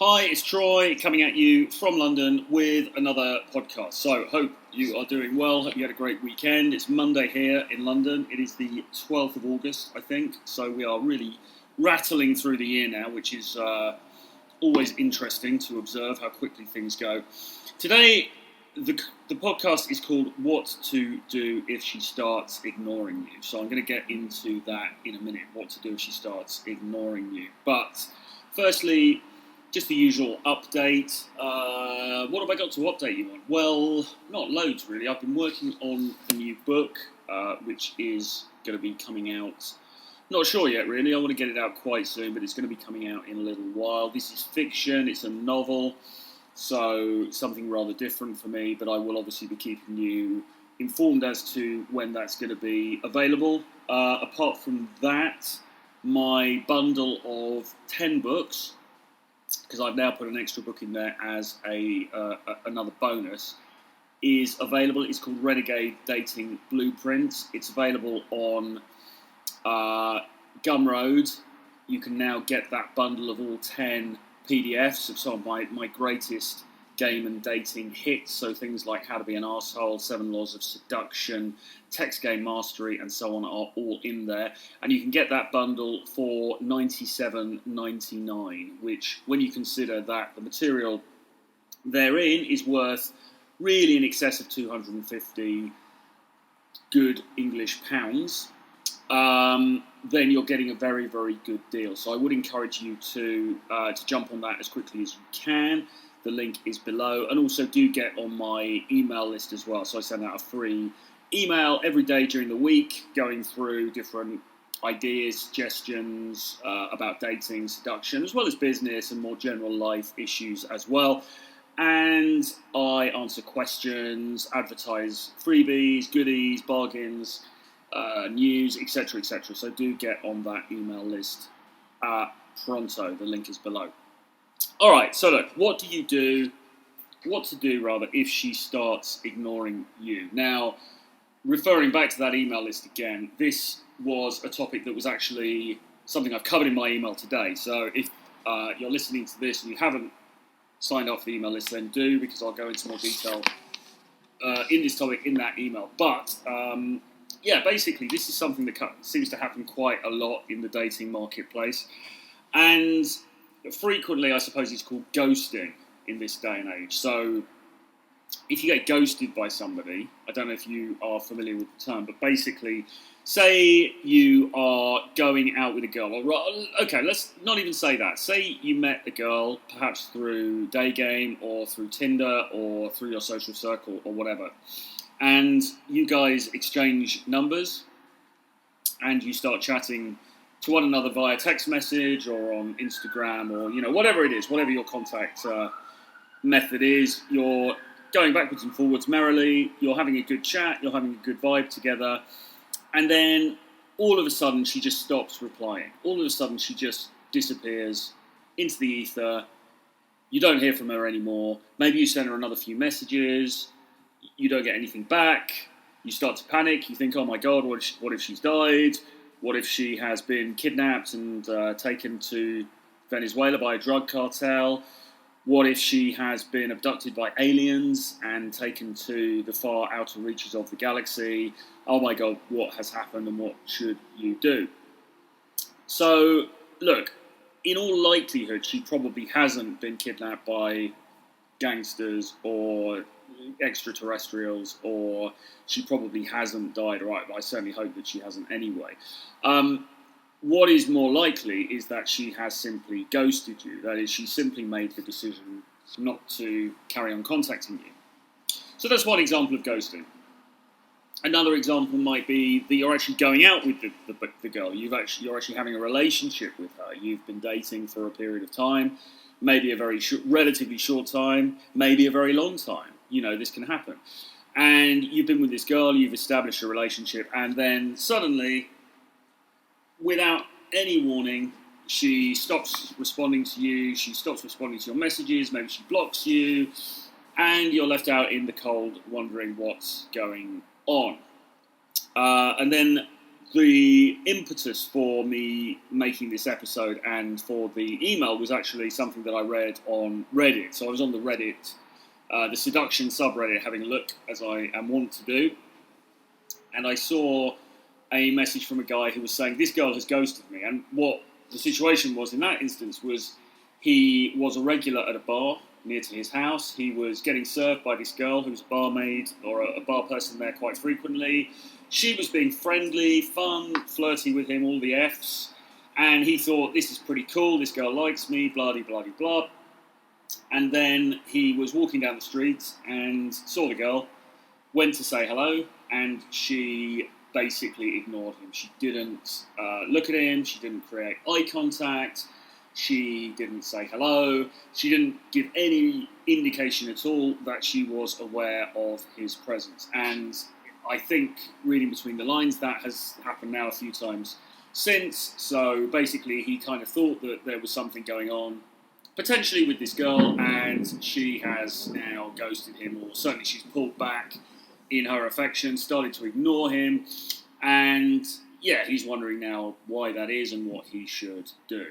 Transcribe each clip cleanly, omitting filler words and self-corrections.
Hi, it's Troy coming at you from London with another podcast. So, hope you are doing well. Hope you had a great weekend. It's Monday here in London. It is the 12th of August, I think. So, we are really rattling through the year now, which is always interesting to observe how quickly things go. Today, the podcast is called What to Do If She Starts Ignoring You. So, I'm going to get into that in a minute, what to do if she starts ignoring you. But, firstly, just the usual update. What have I got to update you on? Well, not loads really. I've been working on a new book, which is going to be coming out. Not sure yet really. I want to get it out quite soon, but it's going to be coming out in a little while. This is fiction. It's a novel, so something rather different for me, but I will obviously be keeping you informed as to when that's going to be available. Apart from that, my bundle of 10 books, because I've now put an extra book in there as another bonus, is available. It's called Renegade Dating Blueprint. It's available on Gumroad. You can now get that bundle of all 10 PDFs of some of my greatest game and dating hits. So things like How to Be an Arsehole, 7 Laws of Seduction, Text Game Mastery, and so on are all in there. And you can get that bundle for $97.99, which, when you consider that the material therein is worth really in excess of 250 good English pounds, then you're getting a very, very good deal. So I would encourage you to jump on that as quickly as you can. The link is below, and also do get on my email list as well. So I send out a free email every day during the week, going through different ideas, suggestions about dating, seduction, as well as business and more general life issues as well. And I answer questions, advertise freebies, goodies, bargains, news, etc., etc. So do get on that email list pronto. The link is below. All right, so look, what to do if she starts ignoring you. Now, referring back to that email list again, this was a topic that was actually something I've covered in my email today. So if you're listening to this and you haven't signed up for the email list, then do, because I'll go into more detail in this topic in that email. But yeah, basically, this is something that seems to happen quite a lot in the dating marketplace. And frequently, I suppose it's called ghosting in this day and age. So if you get ghosted by somebody, I don't know if you are familiar with the term, but basically, say you are going out with a girl. Okay, let's not even say that. Say you met a girl, perhaps through Day Game or through Tinder or through your social circle or whatever, and you guys exchange numbers and you start chatting to one another via text message or on Instagram or, whatever it is, whatever your contact method is. You're going backwards and forwards merrily, you're having a good chat, you're having a good vibe together, and then all of a sudden she just stops replying. All of a sudden she just disappears into the ether. You don't hear from her anymore. Maybe you send her another few messages, you don't get anything back, you start to panic, you think, oh my God, what if she's died? What if she has been kidnapped and taken to Venezuela by a drug cartel? What if she has been abducted by aliens and taken to the far outer reaches of the galaxy? Oh my God, what has happened and what should you do? So, look, in all likelihood, she probably hasn't been kidnapped by gangsters or extraterrestrials, or she probably hasn't died. Right, I certainly hope that she hasn't anyway. What is more likely is that she has simply ghosted you. That is, she simply made the decision not to carry on contacting you. So that's one example of ghosting. Another example might be that you're actually going out with the girl. You're actually having a relationship with her. You've been dating for a period of time, maybe a very relatively short time, maybe a very long time. This can happen. And you've been with this girl, you've established a relationship, and then suddenly, without any warning, she stops responding to you, she stops responding to your messages, maybe she blocks you, and you're left out in the cold wondering what's going on. And then the impetus for me making this episode and for the email was actually something that I read on Reddit. So I was on the Reddit, the seduction subreddit, having a look, as I am wont to do, and I saw a message from a guy who was saying, this girl has ghosted me. And what the situation was in that instance was he was a regular at a bar near to his house. He was getting served by this girl who was a barmaid or a bar person there quite frequently. She was being friendly, fun, flirty with him, all the Fs. And he thought, this is pretty cool, this girl likes me, blah-de-blah-de-blah. And then he was walking down the street and saw the girl, went to say hello, and she basically ignored him. She didn't look at him, she didn't create eye contact, she didn't say hello, she didn't give any indication at all that she was aware of his presence. And I think, reading between the lines, that has happened now a few times since. So basically he kind of thought that there was something going on, potentially with this girl, and she has now ghosted him, or certainly she's pulled back in her affection, started to ignore him, and yeah, he's wondering now why that is and what he should do.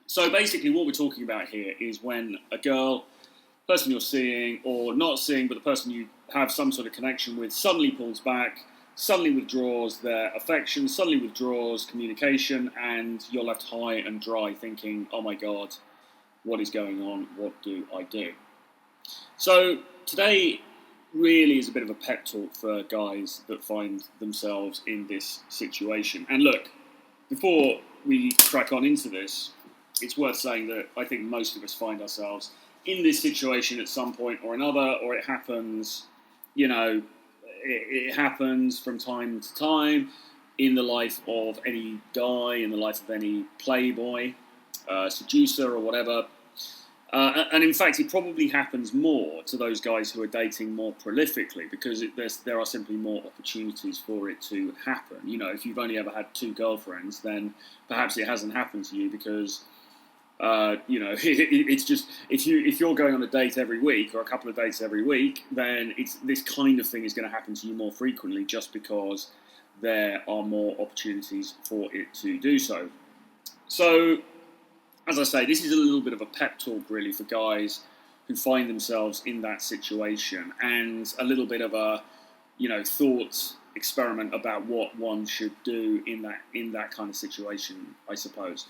So basically what we're talking about here is when a girl, person you're seeing or not seeing, but the person you have some sort of connection with, suddenly pulls back, suddenly withdraws their affection, suddenly withdraws communication, and you're left high and dry thinking, oh my God, what is going on? What do I do? So today really is a bit of a pep talk for guys that find themselves in this situation. And look, before we crack on into this, it's worth saying that I think most of us find ourselves in this situation at some point or another, or it happens, you know, it happens from time to time in the life of any guy, in the life of any playboy, seducer or whatever. And in fact, it probably happens more to those guys who are dating more prolifically, because there are simply more opportunities for it to happen. You know, if you've only ever had 2 girlfriends, then perhaps it hasn't happened to you because, you know, it's just, if you're going on a date every week or a couple of dates every week, then this kind of thing is going to happen to you more frequently, just because there are more opportunities for it to do so. So, as I say, this is a little bit of a pep talk, really, for guys who find themselves in that situation, and a little bit of a, you know, thought experiment about what one should do in that kind of situation, I suppose.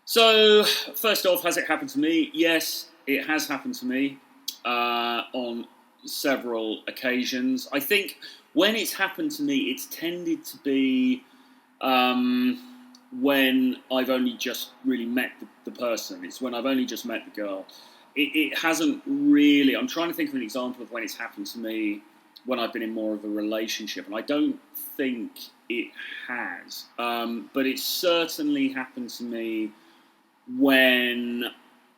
So, first off, has it happened to me? Yes, it has happened to me on several occasions. I think when it's happened to me, it's tended to be when I've only just really met the person. It's when I've only just met the girl. It hasn't really... I'm trying to think of an example of when it's happened to me when I've been in more of a relationship, and I don't think it has. But it's certainly happened to me when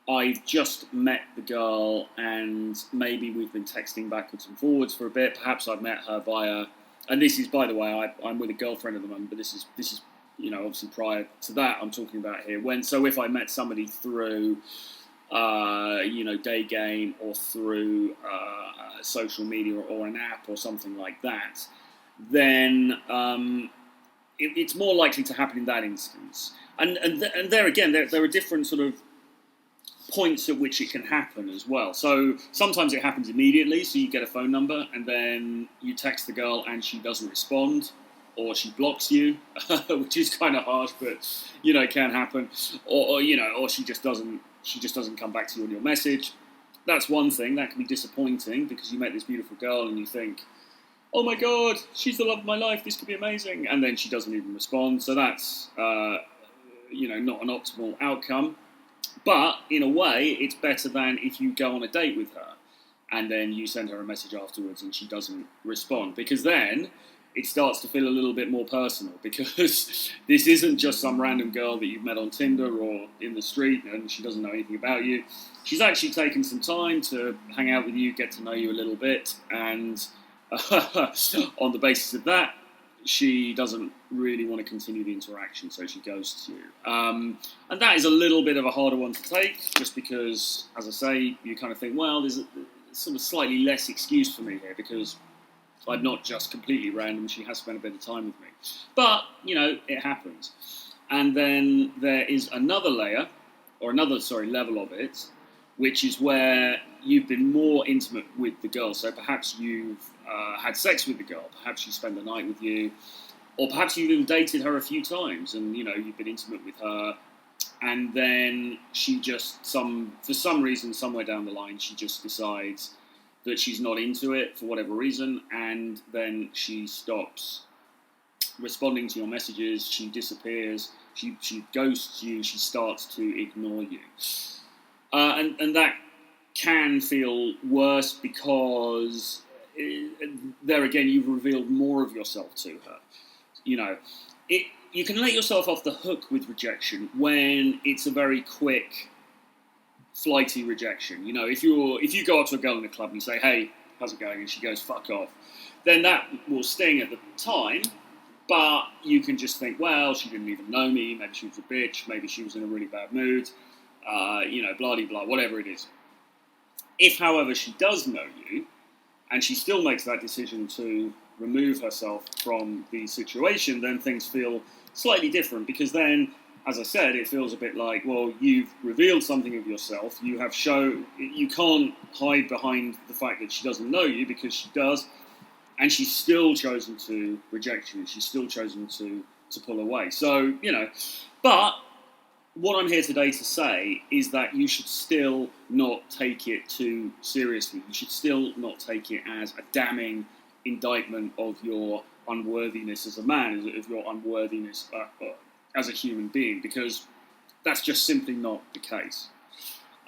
I've just met the girl and maybe we've been texting backwards and forwards for a bit. Perhaps I've met her via... And this is, by the way, I'm with a girlfriend at the moment, but this is you know, obviously prior to that I'm talking about here. So if I met somebody through, you know, day game or through social media or an app or something like that, then it's more likely to happen in that instance. And there again, there are different sort of points at which it can happen as well. So sometimes it happens immediately, so you get a phone number and then you text the girl and she doesn't respond, or she blocks you, which is kind of harsh, but you know, it can happen. Or you know, or she just doesn't come back to you on your message. That's one thing that can be disappointing, because you met this beautiful girl and you think, oh my God, she's the love of my life, this could be amazing, and then she doesn't even respond. So that's you know, not an optimal outcome. But in a way, it's better than if you go on a date with her and then you send her a message afterwards and she doesn't respond, because then it starts to feel a little bit more personal, because this isn't just some random girl that you've met on Tinder or in the street and she doesn't know anything about you. She's actually taken some time to hang out with you, get to know you a little bit, and on the basis of that, she doesn't really want to continue the interaction, so she ghosts you. And that is a little bit of a harder one to take, just because, as I say, you kind of think, well, there's a sort of slightly less excuse for me here, because I'm not just completely random. She has spent a bit of time with me. But, it happens. And then there is another layer, or level of it, which is where you've been more intimate with the girl. So perhaps you've had sex with the girl, perhaps she spent the night with you, or perhaps you've even dated her a few times and, you've been intimate with her, and then she just, for some reason, somewhere down the line, she just decides that she's not into it for whatever reason, and then she stops responding to your messages, she disappears, she ghosts you, she starts to ignore you. And that can feel worse because there again, you've revealed more of yourself to her. You can let yourself off the hook with rejection when it's a very quick, flighty rejection. If you go up to a girl in a club and you say, "Hey, how's it going?" and she goes, "Fuck off," then that will sting at the time. But you can just think, well, she didn't even know me. Maybe she was a bitch. Maybe she was in a really bad mood. Blah-de-blah, whatever it is. If, however, she does know you, and she still makes that decision to remove herself from the situation, then things feel slightly different. Because then, as I said, it feels a bit like, well, you've revealed something of yourself. You can't hide behind the fact that she doesn't know you, because she does. And she's still chosen to reject you. She's still chosen to pull away. So, but what I'm here today to say is that you should still not take it too seriously. You should still not take it as a damning indictment of your unworthiness as a man, of your unworthiness as a human being, because that's just simply not the case.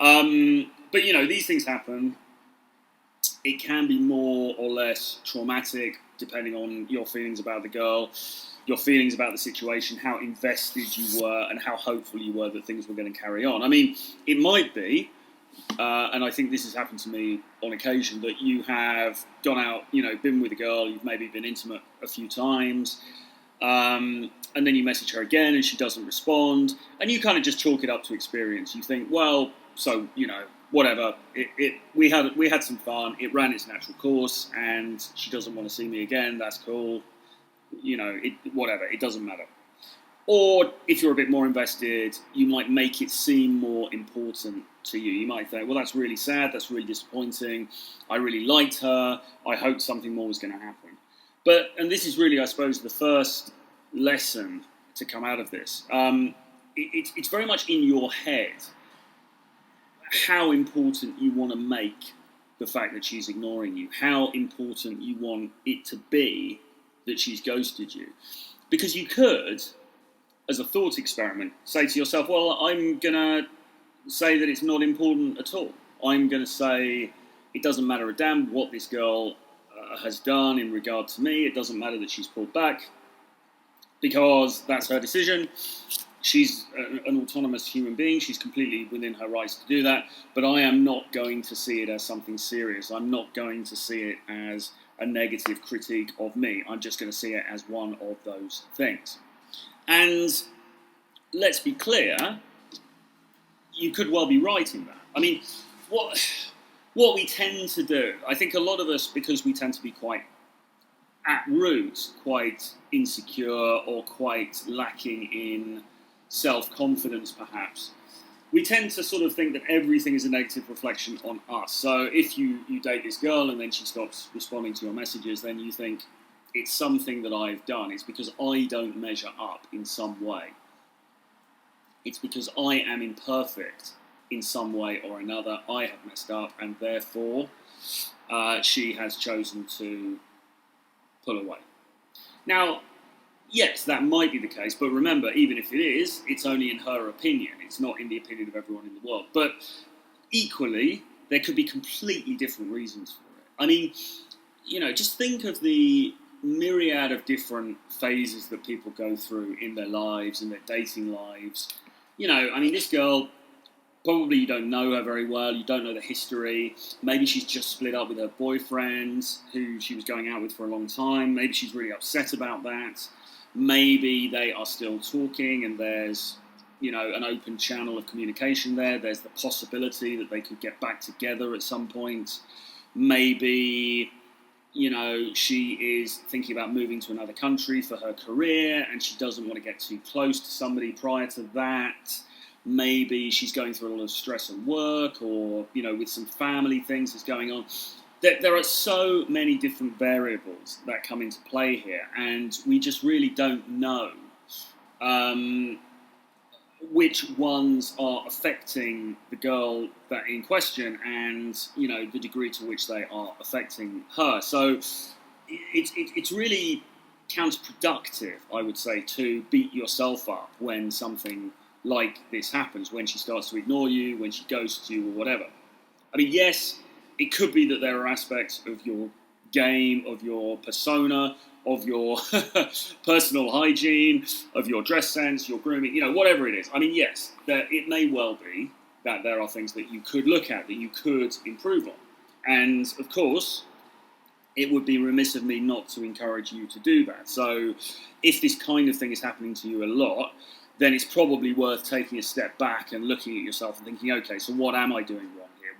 But, these things happen. It can be more or less traumatic, depending on your feelings about the girl, your feelings about the situation, how invested you were, and how hopeful you were that things were going to carry on. I mean, it might be, and I think this has happened to me on occasion, that you have gone out, been with a girl, you've maybe been intimate a few times, and then you message her again and she doesn't respond, and you kind of just chalk it up to experience. You think, well, so, whatever, we had some fun, it ran its natural course, and she doesn't want to see me again, that's cool, whatever, it doesn't matter. Or if you're a bit more invested, you might make it seem more important to you. You might think, well, that's really sad, that's really disappointing, I really liked her, I hoped something more was going to happen. And this is really, I suppose, the first lesson to come out of this. It's very much in your head how important you want to make the fact that she's ignoring you, how important you want it to be that she's ghosted you. Because you could, as a thought experiment, say to yourself, well, I'm going to say that it's not important at all. I'm going to say it doesn't matter a damn what this girl has done in regard to me. It doesn't matter that she's pulled back, because that's her decision. She's an autonomous human being. She's completely within her rights to do that. But I am not going to see it as something serious. I'm not going to see it as a negative critique of me. I'm just going to see it as one of those things. And let's be clear, you could well be right in that. I mean, what we tend to do, I think a lot of us, because we tend to be quite at root, quite insecure or quite lacking in self-confidence perhaps, we tend to sort of think that everything is a negative reflection on us. So if you date this girl and then she stops responding to your messages, then you think, it's something that I've done. It's because I don't measure up in some way. It's because I am imperfect in some way or another. I have messed up, and therefore she has chosen to pull away. Now, yes, that might be the case, but remember, even if it is, it's only in her opinion. It's not in the opinion of everyone in the world. But equally, there could be completely different reasons for it. I mean, just think of the myriad of different phases that people go through in their lives, in their dating lives. This girl, probably you don't know her very well, you don't know the history. Maybe she's just split up with her boyfriend, who she was going out with for a long time. Maybe she's really upset about that. Maybe they are still talking and there's, an open channel of communication there. There's the possibility that they could get back together at some point. Maybe she is thinking about moving to another country for her career, and she doesn't want to get too close to somebody prior to that. Maybe she's going through a lot of stress at work, or, with some family things that's going on. There are so many different variables that come into play here, and we just really don't know which ones are affecting the girl that in question, and the degree to which they are affecting her. So it's really counterproductive, I would say, to beat yourself up when something like this happens, when she starts to ignore you, when she ghosts you, or whatever. I mean, yes, it could be that there are aspects of your game, of your persona, of your personal hygiene, of your dress sense, your grooming, whatever it is. I mean, yes, it may well be that there are things that you could look at, that you could improve on. And, of course, it would be remiss of me not to encourage you to do that. So if this kind of thing is happening to you a lot, then it's probably worth taking a step back and looking at yourself and thinking, okay, so what am I doing wrong here?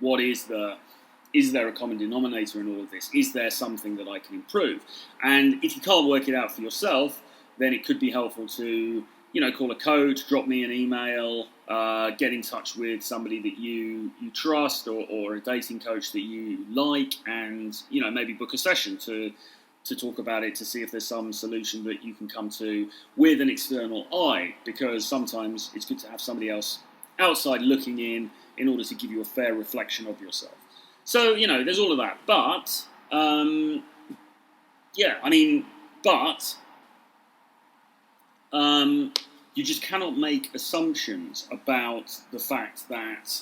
Is there a common denominator in all of this? Is there something that I can improve? And if you can't work it out for yourself, then it could be helpful to, call a coach, drop me an email, get in touch with somebody that you trust, or a dating coach that you like, and, maybe book a session to talk about it, to see if there's some solution that you can come to with an external eye, because sometimes it's good to have somebody else outside looking in order to give you a fair reflection of yourself. So, there's all of that. But, you just cannot make assumptions about the fact that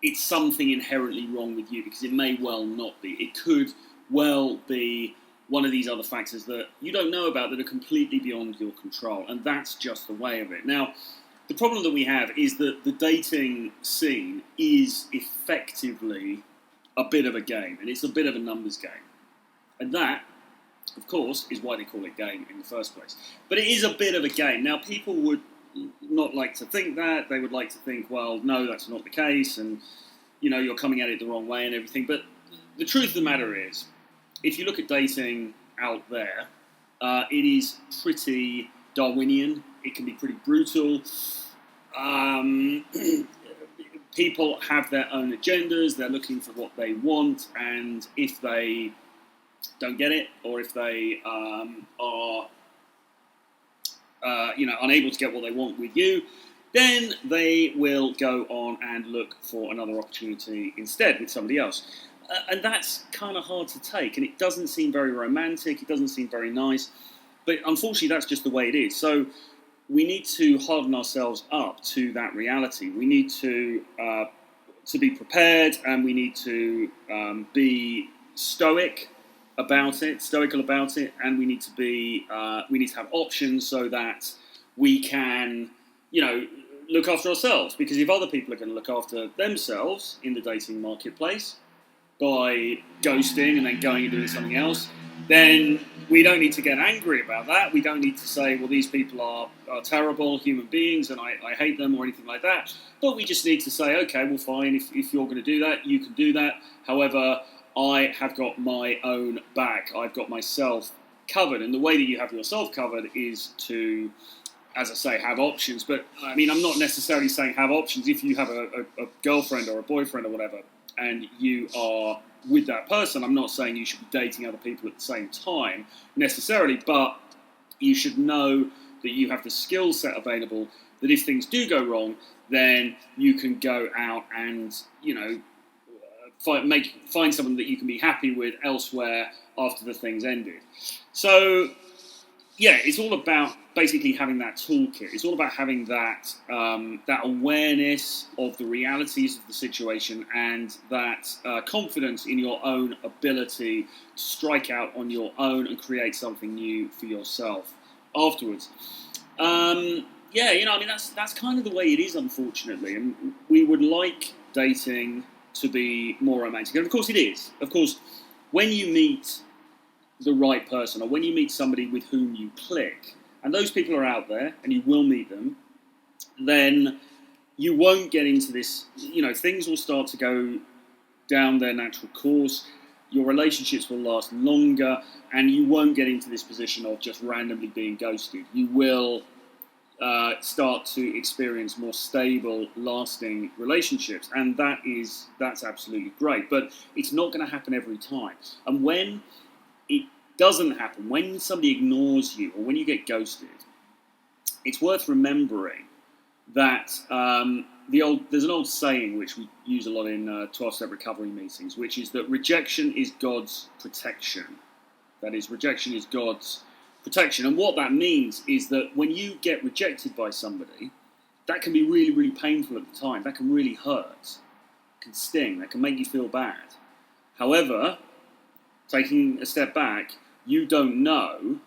it's something inherently wrong with you, because it may well not be. It could well be one of these other factors that you don't know about that are completely beyond your control, and that's just the way of it. Now, the problem that we have is that the dating scene is effectively a bit of a game, and it's a bit of a numbers game. And that, of course, is why they call it game in the first place. But it is a bit of a game. Now, people would not like to think that. They would like to think, well, no, that's not the case, and, you're coming at it the wrong way and everything. But the truth of the matter is, if you look at dating out there, it is pretty Darwinian. It can be pretty brutal. People have their own agendas. They're looking for what they want, and if they don't get it, or if they are unable to get what they want with you, then they will go on and look for another opportunity instead with somebody else. And that's kind of hard to take, and it doesn't seem very romantic. It doesn't seem very nice, but unfortunately, that's just the way it is. So we need to harden ourselves up to that reality. We need to be prepared, and we need to be stoical about it, and we need to have options so that we can, look after ourselves. Because if other people are going to look after themselves in the dating marketplace by ghosting and then going and doing something else, then we don't need to get angry about that. We don't need to say, well, these people are terrible human beings and I hate them or anything like that. But we just need to say, okay, well, fine, if you're going to do that, you can do that. However, I have got my own back. I've got myself covered. And the way that you have yourself covered is to, as I say, have options. But, I mean, I'm not necessarily saying have options. If you have a girlfriend or a boyfriend or whatever, and you are with that person, I'm not saying you should be dating other people at the same time necessarily, but you should know that you have the skill set available that if things do go wrong, then you can go out and, find someone that you can be happy with elsewhere after the thing's ended. So, yeah, it's all about basically having that toolkit. It's all about having that awareness of the realities of the situation, and that confidence in your own ability to strike out on your own and create something new for yourself afterwards. That's kind of the way it is, unfortunately. And we would like dating to be more romantic. And of course it is. Of course, when you meet the right person, or when you meet somebody with whom you click, and those people are out there, and you will meet them, then you won't get into this, things will start to go down their natural course. your relationships will last longer, and you won't get into this position of just randomly being ghosted. You will start to experience more stable, lasting relationships, and that's absolutely great. But it's not going to happen every time. And when it doesn't happen, when somebody ignores you or when you get ghosted, it's worth remembering that there's an old saying which we use a lot in 12-step recovery meetings, which is that rejection is God's protection. That is, rejection is God's protection. And what that means is that when you get rejected by somebody, that can be really, really painful at the time. That can really hurt, can sting, that can make you feel bad. However, taking a step back, you don't know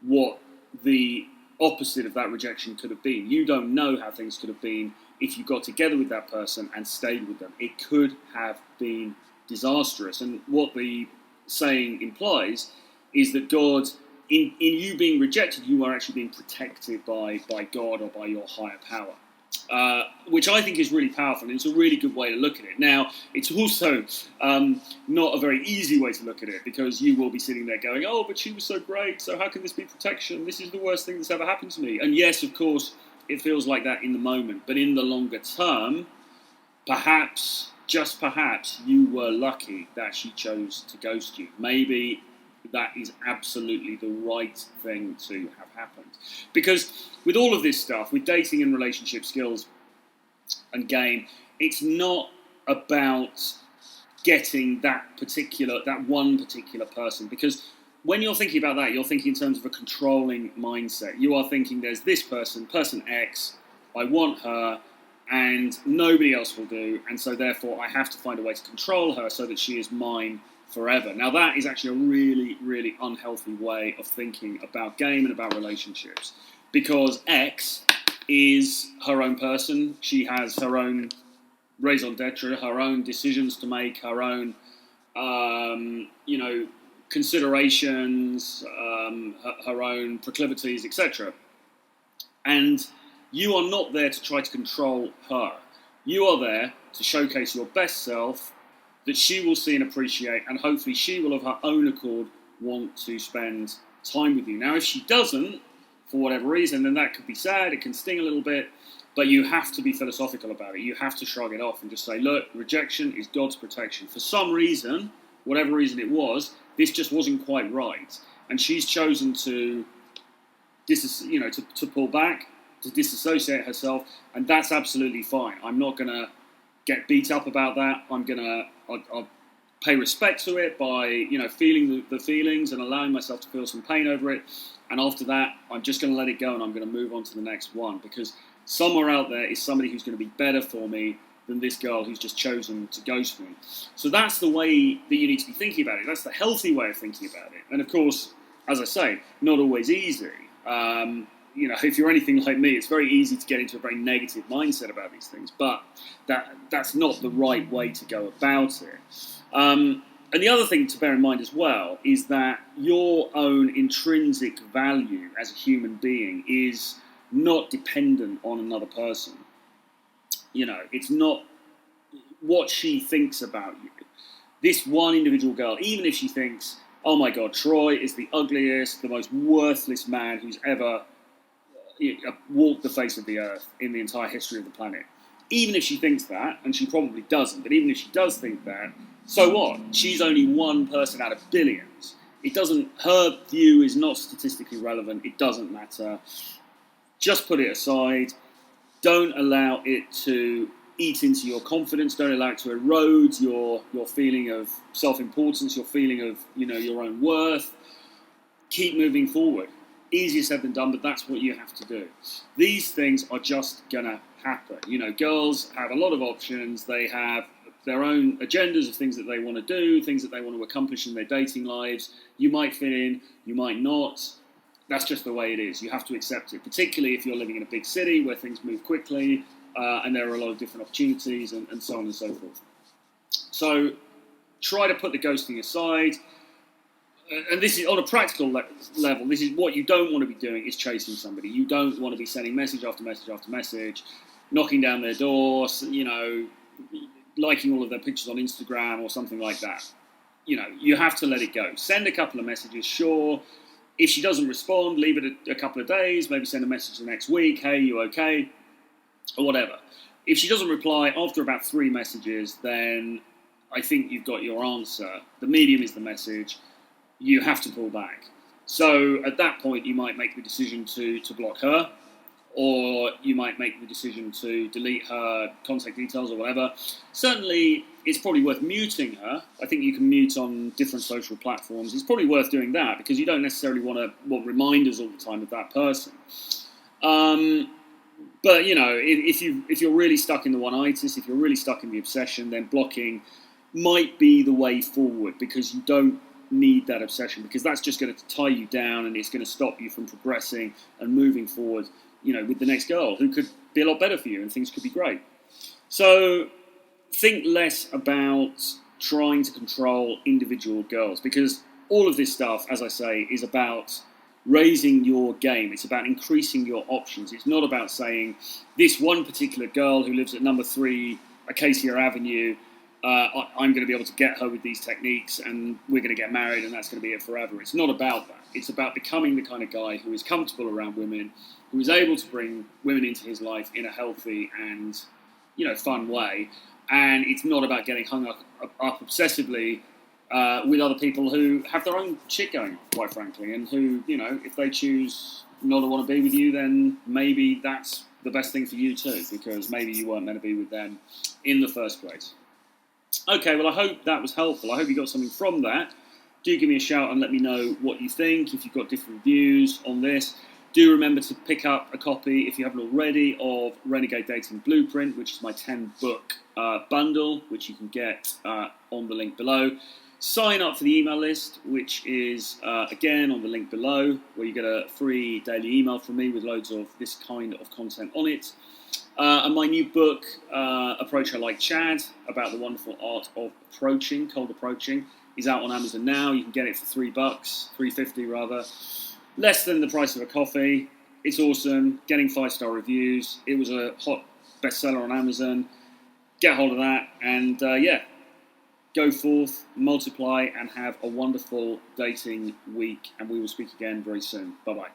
what the opposite of that rejection could have been. You don't know how things could have been if you got together with that person and stayed with them. It could have been disastrous. And what the saying implies is that God, in you being rejected, you are actually being protected by God or by your higher power, which I think is really powerful, and it's a really good way to look at it. Now, it's also not a very easy way to look at it, because you will be sitting there going, oh, but she was so great, so how can this be protection? This is the worst thing that's ever happened to me. And yes, of course, it feels like that in the moment, but in the longer term, perhaps, just perhaps, you were lucky that she chose to ghost you. Maybe that is absolutely the right thing to have happened. Because with all of this stuff, with dating and relationship skills and game, it's not about getting that one particular person. Because when you're thinking about that, you're thinking in terms of a controlling mindset. You are thinking there's this person X, I want her, and nobody else will do, and so therefore I have to find a way to control her so that she is mine forever. Now that is actually a really, really unhealthy way of thinking about game and about relationships, because X is her own person. She has her own raison d'etre, her own decisions to make, her own, considerations, her own proclivities, etc. And you are not there to try to control her. You are there to showcase your best self, that she will see and appreciate, and hopefully she will of her own accord want to spend time with you. Now, if she doesn't, for whatever reason, then that could be sad, it can sting a little bit, but you have to be philosophical about it. You have to shrug it off and just say, look, rejection is God's protection. For some reason, whatever reason it was, this just wasn't quite right. And she's chosen to pull back, to disassociate herself, and that's absolutely fine. I'm not going to get beat up about that. I'll pay respect to it by, feeling the feelings and allowing myself to feel some pain over it. And after that, I'm just going to let it go and I'm going to move on to the next one, because somewhere out there is somebody who's going to be better for me than this girl who's just chosen to ghost me. So that's the way that you need to be thinking about it. That's the healthy way of thinking about it. And of course, as I say, not always easy. If you're anything like me, it's very easy to get into a very negative mindset about these things, but that's not the right way to go about it. And the other thing to bear in mind as well is that your own intrinsic value as a human being is not dependent on another person. It's not what she thinks about you. This one individual girl, even if she thinks, oh my God, Troy is the ugliest, the most worthless man who's ever walked the face of the earth in the entire history of the planet. Even if she thinks that, and she probably doesn't, but even if she does think that, so what? She's only one person out of billions. Her view is not statistically relevant. It doesn't matter. Just put it aside. Don't allow it to eat into your confidence. Don't allow it to erode your feeling of self-importance, your feeling of your own worth. Keep moving forward. Easier said than done, but that's what you have to do. These things are just gonna happen. Girls have a lot of options. They have their own agendas of things that they want to do, things that they want to accomplish in their dating lives. You might fit in, you might not. That's just the way it is. You have to accept it, particularly if you're living in a big city where things move quickly and there are a lot of different opportunities and so on and so forth. So try to put the ghosting aside. And this is on a practical level. This is what you don't want to be doing, is chasing somebody. You don't want to be sending message after message after message, knocking down their door, liking all of their pictures on Instagram or something like that. you have to let it go. Send a couple of messages, sure. If she doesn't respond, leave it a couple of days, maybe send a message the next week, hey, you okay? Or whatever. If she doesn't reply after about 3 messages, then I think you've got your answer. The medium is the message. You have to pull back. So at that point, you might make the decision to block her, or you might make the decision to delete her contact details or whatever. Certainly, it's probably worth muting her. I think you can mute on different social platforms. It's probably worth doing that because you don't necessarily want reminders all the time of that person. But, if you're really stuck in the one-itis, if you're really stuck in the obsession, then blocking might be the way forward because you don't need that obsession, because that's just going to tie you down and it's going to stop you from progressing and moving forward, with the next girl who could be a lot better for you and things could be great. So think less about trying to control individual girls, because all of this stuff, as I say, is about raising your game. It's about increasing your options. It's not about saying this one particular girl who lives at number 3 Acacia Avenue, I'm going to be able to get her with these techniques and we're going to get married and that's going to be it forever. It's not about that. It's about becoming the kind of guy who is comfortable around women, who is able to bring women into his life in a healthy and, fun way. And it's not about getting hung up obsessively with other people who have their own shit going, quite frankly, and who, if they choose not to want to be with you, then maybe that's the best thing for you too, because maybe you weren't meant to be with them in the first place. Okay, well, I hope that was helpful. I hope you got something from that. Do give me a shout and let me know what you think, if you've got different views on this. Do remember to pick up a copy, if you haven't already, of Renegade Dating Blueprint, which is my 10-book bundle, which you can get on the link below. Sign up for the email list, which is, again, on the link below, where you get a free daily email from me with loads of this kind of content on it. And my new book, Approach Her Like Chad, about the wonderful art of approaching, cold approaching, is out on Amazon now. You can get it for $3, $3.50 rather. Less than the price of a coffee. It's awesome. Getting 5-star reviews. It was a hot bestseller on Amazon. Get hold of that. And go forth, multiply, and have a wonderful dating week. And we will speak again very soon. Bye-bye.